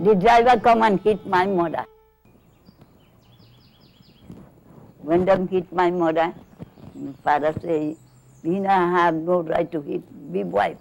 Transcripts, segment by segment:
The driver come and hit my mother. When them hit my mother, my father say, "You have no right to hit the wife,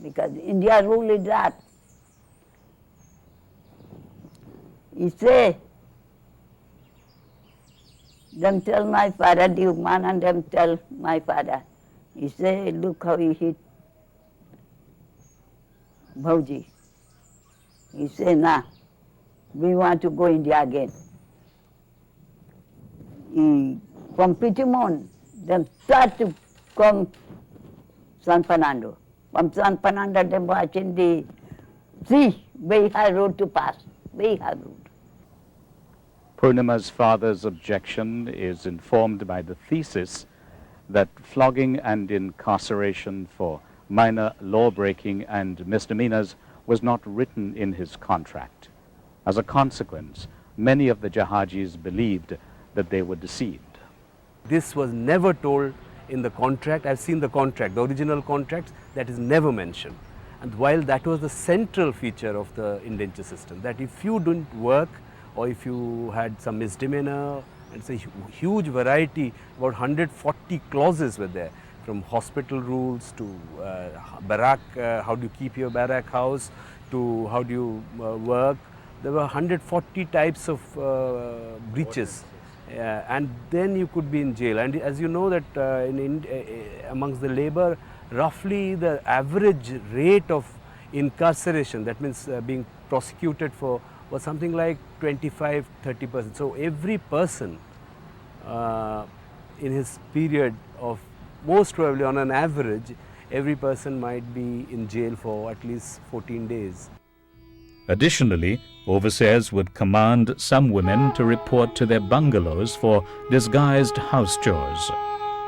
because India rule is that." He say, them tell my father, the woman, and them tell my father. He say, "Look how he hit Bhauji." He say, "Nah, we want to go India again." From Pitimon, them start to come San Fernando. From San Fernando, them watching the sea, very high road to pass, very high road. Purnima's father's objection is informed by the thesis that flogging and incarceration for minor law-breaking and misdemeanors was not written in his contract. As a consequence, many of the Jahajis believed that they were deceived. This was never told in the contract. I've seen the contract, the original contracts, that is never mentioned. And while that was the central feature of the indenture system, that if you didn't work or if you had some misdemeanor, it's a huge variety, about 140 clauses were there, from hospital rules to barrack, how do you keep your barrack house, to how do you work. There were 140 types of breaches. And then you could be in jail. And as you know that amongst the labor, roughly the average rate of incarceration, that means being prosecuted for, was something like 25–30%. So every person in his period of, most probably on an average, every person might be in jail for at least 14 days. Additionally, overseers would command some women to report to their bungalows for disguised house chores,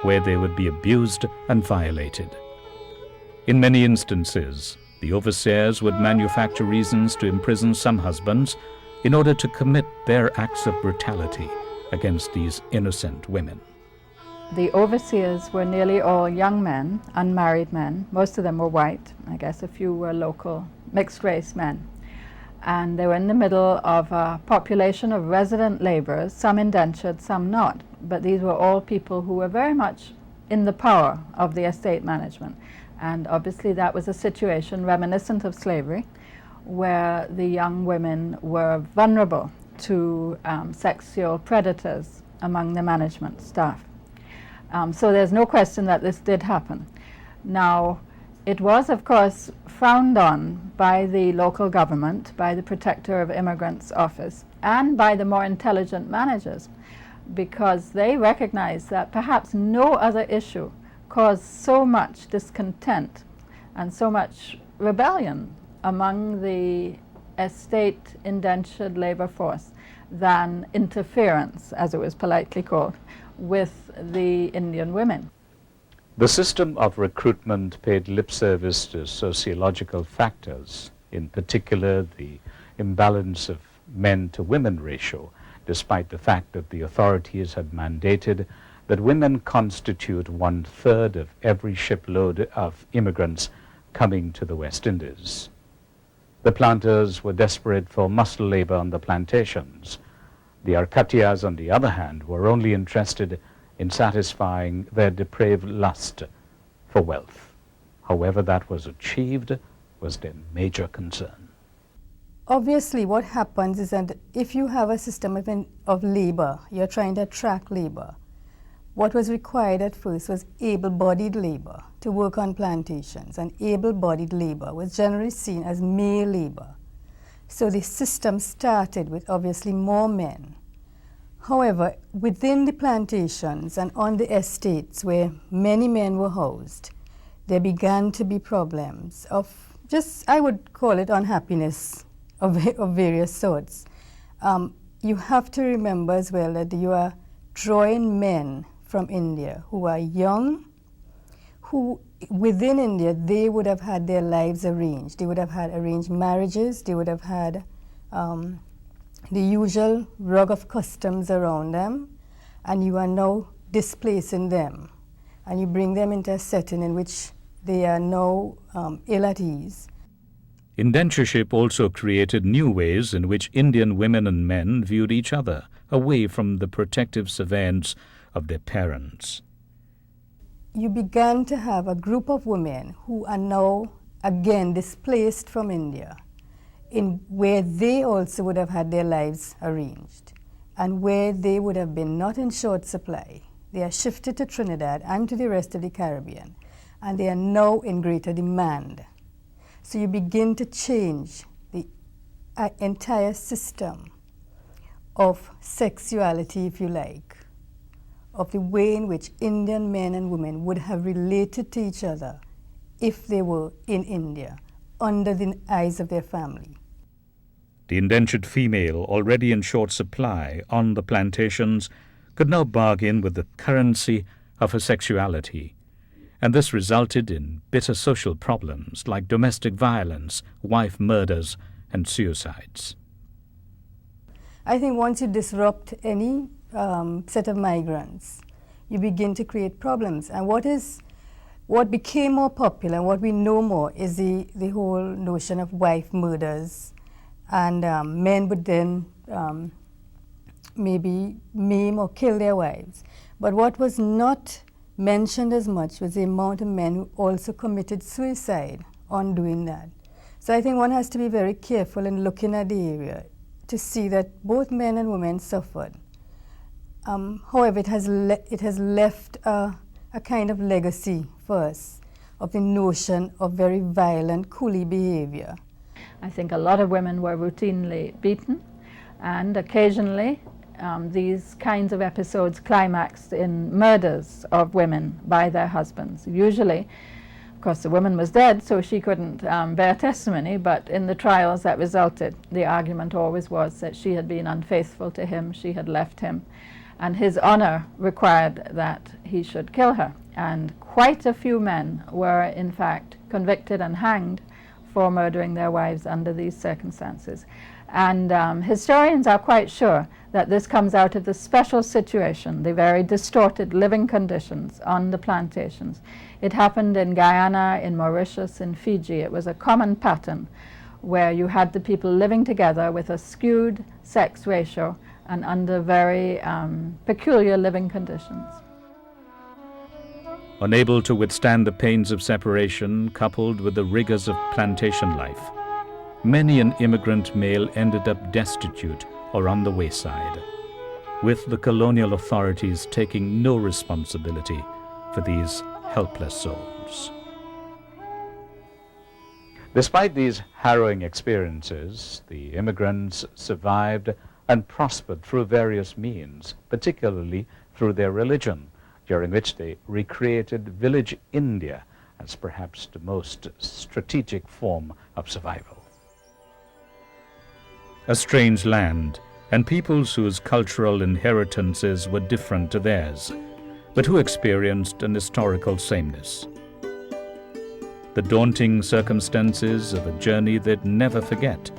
where they would be abused and violated. In many instances, the overseers would manufacture reasons to imprison some husbands in order to commit their acts of brutality against these innocent women. The overseers were nearly all young men, unmarried men. Most of them were white. I guess a few were local mixed-race men. And they were in the middle of a population of resident laborers, some indentured, some not. But these were all people who were very much in the power of the estate management. And obviously that was a situation reminiscent of slavery, where the young women were vulnerable to sexual predators among the management staff. So there's no question that this did happen. Now, it was, of course, frowned on by the local government, by the Protector of Immigrants Office, and by the more intelligent managers, because they recognized that perhaps no other issue caused so much discontent and so much rebellion among the estate indentured labor force than interference, as it was politely called, with the Indian women. The system of recruitment paid lip service to sociological factors, in particular the imbalance of men to women ratio, despite the fact that the authorities had mandated that women constitute 1/3 of every shipload of immigrants coming to the West Indies. The planters were desperate for muscle labor on the plantations. The Arcatias, on the other hand, were only interested in satisfying their depraved lust for wealth. However that was achieved was their major concern. Obviously, what happens is that if you have a system of labor, you're trying to attract labor. What was required at first was able-bodied labor to work on plantations, and able-bodied labor was generally seen as male labor. So the system started with obviously more men. However, within the plantations and on the estates where many men were housed, there began to be problems of just, I would call it unhappiness of various sorts. You have to remember as well that you are drawing men from India who are young, who within India they would have had their lives arranged. They would have had arranged marriages, they would have had the usual rug of customs around them, and you are now displacing them. And you bring them into a setting in which they are now ill at ease. Indentureship also created new ways in which Indian women and men viewed each other, away from the protective surveillance of their parents. You began to have a group of women who are now again displaced from India, in where they also would have had their lives arranged, and where they would have been not in short supply. They are shifted to Trinidad and to the rest of the Caribbean, and they are now in greater demand. So you begin to change the entire system of sexuality, if you like, of the way in which Indian men and women would have related to each other if they were in India, under the eyes of their family. The indentured female, already in short supply on the plantations, could now bargain with the currency of her sexuality, and this resulted in bitter social problems like domestic violence, wife murders, and suicides. I think once you disrupt any set of migrants, you begin to create problems. And what became more popular, and what we know more, is the whole notion of wife murders. And men would then maybe maim or kill their wives. But what was not mentioned as much was the amount of men who also committed suicide on doing that. So I think one has to be very careful in looking at the area to see that both men and women suffered. However, it has left a kind of legacy for us of the notion of very violent coolie behavior. I think a lot of women were routinely beaten, and occasionally these kinds of episodes climaxed in murders of women by their husbands. Usually, of course, the woman was dead, so she couldn't bear testimony, but in the trials that resulted, the argument always was that she had been unfaithful to him, she had left him, and his honor required that he should kill her. And quite a few men were, in fact, convicted and hanged for murdering their wives under these circumstances. And historians are quite sure that this comes out of the special situation, the very distorted living conditions on the plantations. It happened in Guyana, in Mauritius, in Fiji. It was a common pattern where you had the people living together with a skewed sex ratio and under very peculiar living conditions. Unable to withstand the pains of separation coupled with the rigors of plantation life, many an immigrant male ended up destitute or on the wayside, with the colonial authorities taking no responsibility for these helpless souls. Despite these harrowing experiences, the immigrants survived and prospered through various means, particularly through their religion, during which they recreated village India as perhaps the most strategic form of survival. A strange land, and peoples whose cultural inheritances were different to theirs, but who experienced an historical sameness. The daunting circumstances of a journey they'd never forget,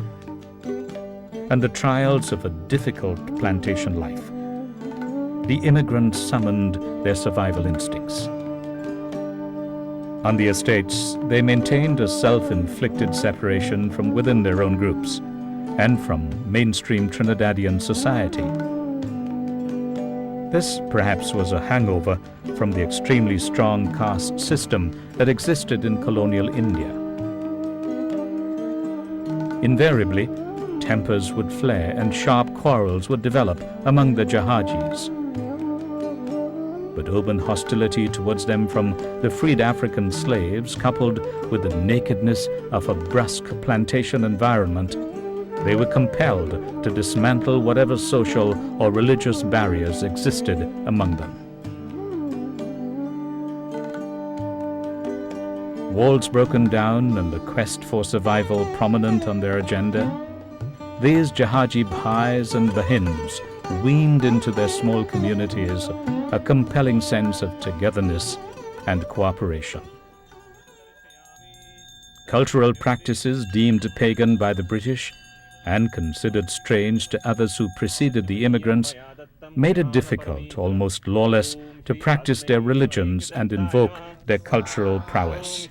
and the trials of a difficult plantation life. The immigrants summoned their survival instincts. On the estates, they maintained a self-inflicted separation from within their own groups and from mainstream Trinidadian society. This perhaps was a hangover from the extremely strong caste system that existed in colonial India. Invariably, tempers would flare and sharp quarrels would develop among the Jahajis. But open hostility towards them from the freed African slaves, coupled with the nakedness of a brusque plantation environment, they were compelled to dismantle whatever social or religious barriers existed among them. Walls broken down and the quest for survival prominent on their agenda, these Jahaji Bhais and Bahins weaned into their small communities a compelling sense of togetherness and cooperation. Cultural practices deemed pagan by the British and considered strange to others who preceded the immigrants made it difficult, almost lawless, to practice their religions and invoke their cultural prowess.